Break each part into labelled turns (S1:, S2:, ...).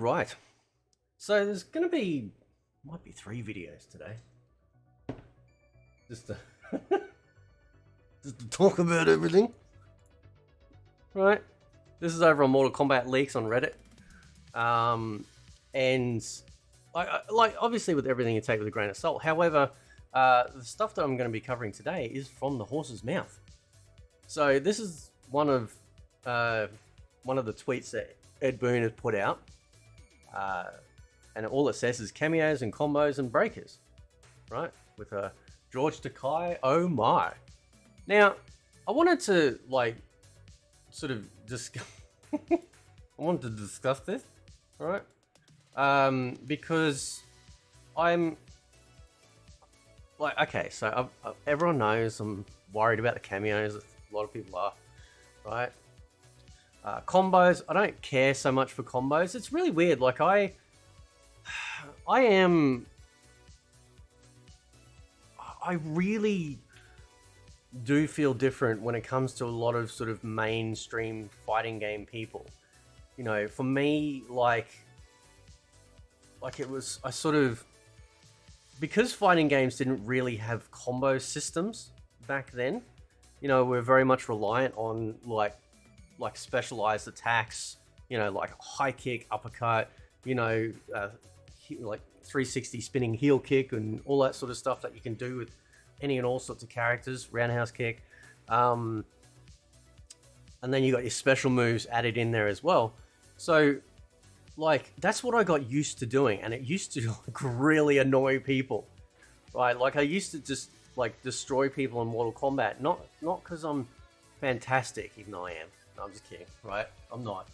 S1: right. So there's gonna be, might be 3 videos today. Just to, just to talk about everything. Right. This is over on Mortal Kombat Leaks on Reddit. And like obviously with everything you take with a grain of salt. However, the stuff that I'm going to be covering today is from the horse's mouth. So this is one of the tweets that Ed Boon has put out, and all it says is cameos and combos and breakers, right? With a George Takei, oh my. Now, I wanted to sort of discuss. I wanted to discuss this, right? Because I'm okay, so everyone knows I'm worried about the cameos. A lot of people are, right? Combos, I don't care so much for combos. It's really weird. Like I really do feel different when it comes to a lot of sort of mainstream fighting game people. You know, for me, like it was, I sort of, because fighting games didn't really have combo systems back then, you know, we're very much reliant on like specialized attacks, you know, like high kick, uppercut, you know, like 360 spinning heel kick and all that sort of stuff that you can do with any and all sorts of characters, roundhouse kick. And then you got your special moves added in there as well. So like, that's what I got used to doing, and it used to like really annoy people, right? Like I used to just like destroy people in Mortal Kombat, not because I'm fantastic, even though I am. No, I'm just kidding, right? I'm not.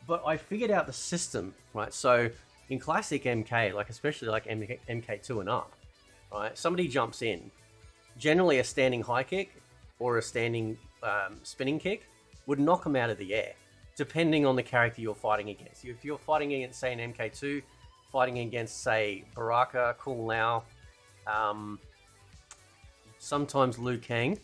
S1: But I figured out the system, right? So in classic MK, like especially like MK2 and up, right? Somebody jumps in, generally a standing high kick or a standing spinning kick would knock them out of the air, depending on the character you're fighting against. If you're fighting against, say, an MK2, fighting against, say, Baraka, Kung Lao, sometimes Liu Kang,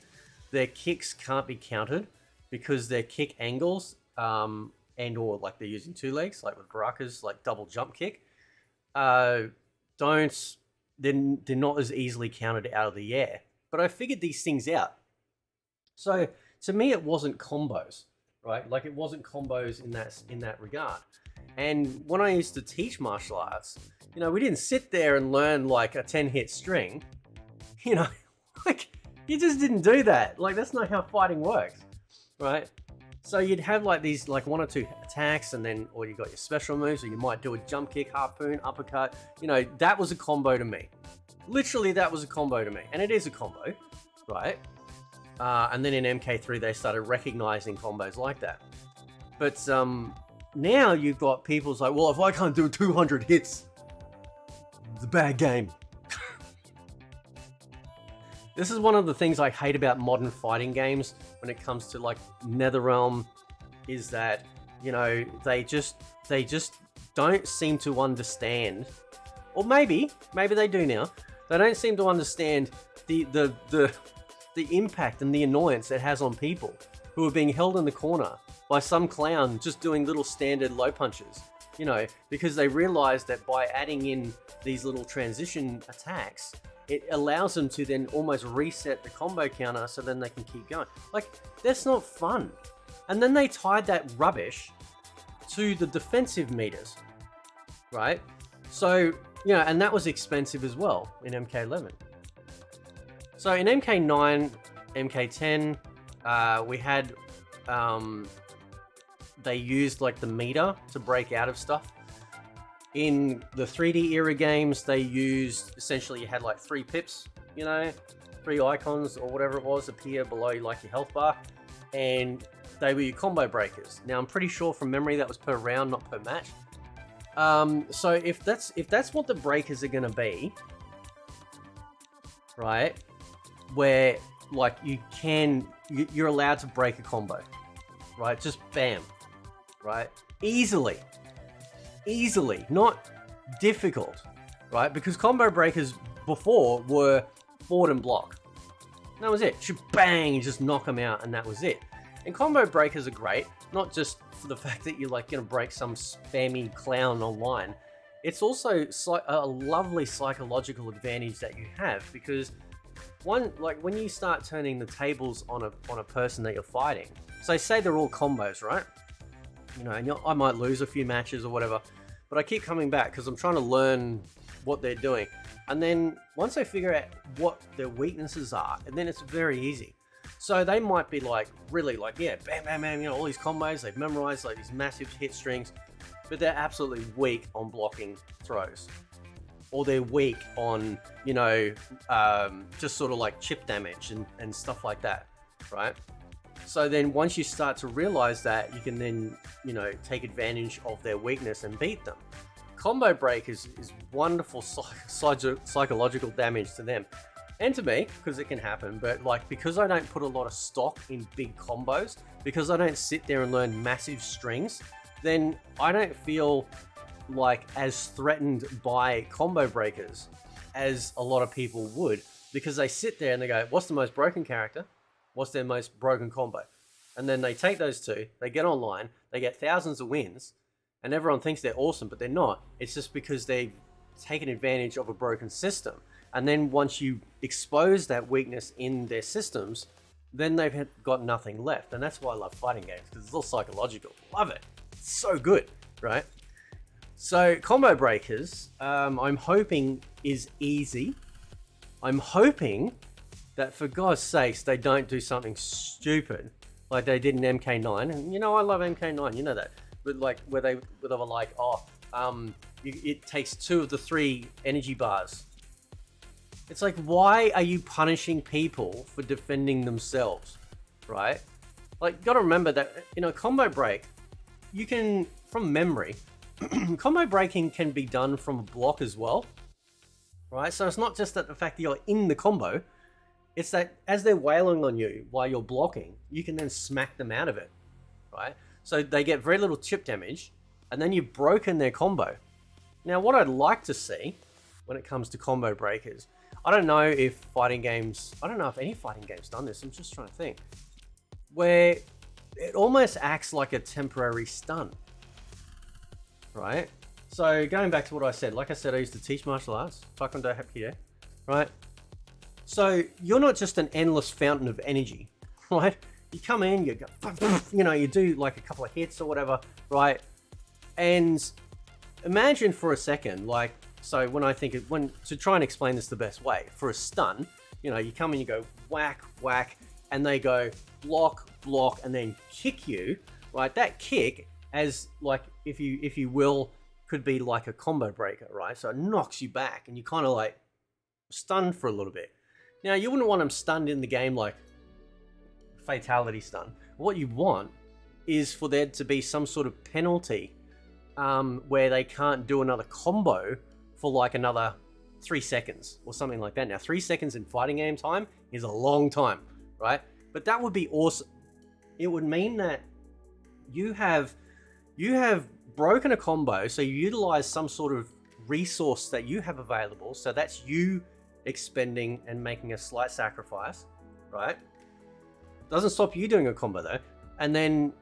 S1: their kicks can't be countered because their kick angles, and or like they're using 2 legs, like with Baraka's like double jump kick, they're not as easily counted out of the air. But I figured these things out. So to me, it wasn't combos. Right, like it wasn't combos in that regard. And when I used to teach martial arts, you know, we didn't sit there and learn like a 10-hit string. You know, like you just didn't do that. Like that's not how fighting works, right? So you'd have like these like 1 or 2 attacks, and then or you got your special moves, or you might do a jump kick, harpoon, uppercut. You know, that was a combo to me. Literally, that was a combo to me, and it is a combo, right? And then in MK3, they started recognizing combos like that. But now you've got people's like, well, if I can't do 200 hits, it's a bad game. This is one of the things I hate about modern fighting games when it comes to like NetherRealm, is that, you know, they just don't seem to understand, or maybe they do now. They don't seem to understand the impact and the annoyance it has on people who are being held in the corner by some clown just doing little standard low punches, you know, because they realize that by adding in these little transition attacks, it allows them to then almost reset the combo counter so then they can keep going. Like, that's not fun. And then they tied that rubbish to the defensive meters, right? So, you know, and that was expensive as well in MK11. So in MK9, MK10, we had, they used like the meter to break out of stuff. In the 3D era games, they used, essentially you had like 3 pips, you know, 3 icons or whatever it was appear below like your health bar, and they were your combo breakers. Now I'm pretty sure from memory that was per round, not per match. So if that's what the breakers are gonna be, right? Where like you're allowed to break a combo, right? Just bam, right? Easily, not difficult, right? Because combo breakers before were forward and block. That was it. Bang, just knock them out, and that was it. And combo breakers are great, not just for the fact that you're like going to break some spammy clown online. It's also a lovely psychological advantage that you have, because when you start turning the tables on a person that you're fighting, so say they're all combos, right? And I might lose a few matches or whatever, but I keep coming back because I'm trying to learn what they're doing. And then once I figure out what their weaknesses are, and then it's very easy. So they might be like, really like, yeah, bam, bam, bam, all these combos, they've memorized like these massive hit strings, but they're absolutely weak on blocking throws. Or they're weak on, just sort of like chip damage and stuff like that, right? So then once you start to realize that, you can then, take advantage of their weakness and beat them. Combo break is wonderful psychological damage to them. And to me, because it can happen, but because I don't put a lot of stock in big combos, because I don't sit there and learn massive strings, then I don't feel like as threatened by combo breakers as a lot of people would, because they sit there and they go, what's the most broken character? What's their most broken combo? And then they take those two, they get online, they get thousands of wins, and everyone thinks they're awesome, but they're not. It's just because they've taken advantage of a broken system. And then once you expose that weakness in their systems, then they've got nothing left. And that's why I love fighting games, because it's all psychological. Love it. It's so good, right? So combo breakers, I'm hoping is easy. I'm hoping that, for God's sakes, they don't do something stupid like they did in MK9. And I love MK9, you know that. But where they were like, it takes 2 of the 3 energy bars. It's like, why are you punishing people for defending themselves, right? Gotta remember that, combo break, you can, from memory, combo breaking can be done from a block as well, right? So it's not just that the fact that you're in the combo, it's that as they're wailing on you while you're blocking, you can then smack them out of it, right? So they get very little chip damage, and then you've broken their combo. Now, what I'd like to see when it comes to combo breakers, I don't know if any fighting game's done this, I'm just trying to think, where it almost acts like a temporary stun, right? So going back to what I said, like I said, I used to teach martial arts, Taekwondo, Hapkido, right? So you're not just an endless fountain of energy, right? You come in, you go, you do like a couple of hits or whatever, right? And imagine for a second, so to try and explain this the best way, for a stun, you come in, you go whack, whack, and they go block, block, and then kick you, right? That kick, as if you will, could be like a combo breaker, right? So it knocks you back and you kind of stunned for a little bit. Now, you wouldn't want them stunned in the game like fatality stun. What you want is for there to be some sort of penalty where they can't do another combo for another 3 seconds or something like that. Now, 3 seconds in fighting game time is a long time, right? But that would be awesome. It would mean that you have broken a combo, so you utilize some sort of resource that you have available. So that's you expending and making a slight sacrifice, right? Doesn't stop you doing a combo though. And then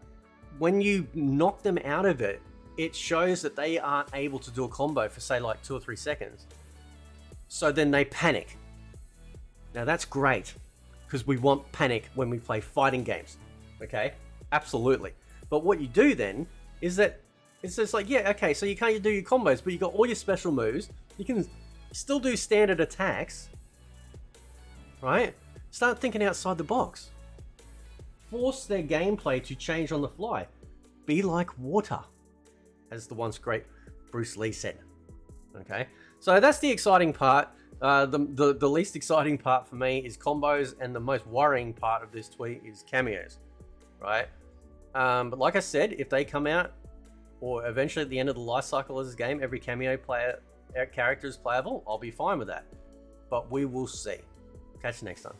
S1: when you knock them out of it, it shows that they aren't able to do a combo for say 2 or 3 seconds. So then they panic. Now that's great, because we want panic when we play fighting games, okay? Absolutely. But what you do then is that it's just yeah, okay, so you can't do your combos, but you got all your special moves. You can still do standard attacks, right? Start thinking outside the box. Force their gameplay to change on the fly. Be like water, as the once great Bruce Lee said. Okay, so that's the exciting part. The least exciting part for me is combos, and the most worrying part of this tweet is cameos, right? But like I said, if they come out, or eventually at the end of the life cycle of this game, every cameo character is playable, I'll be fine with that. But we will see. Catch you next time.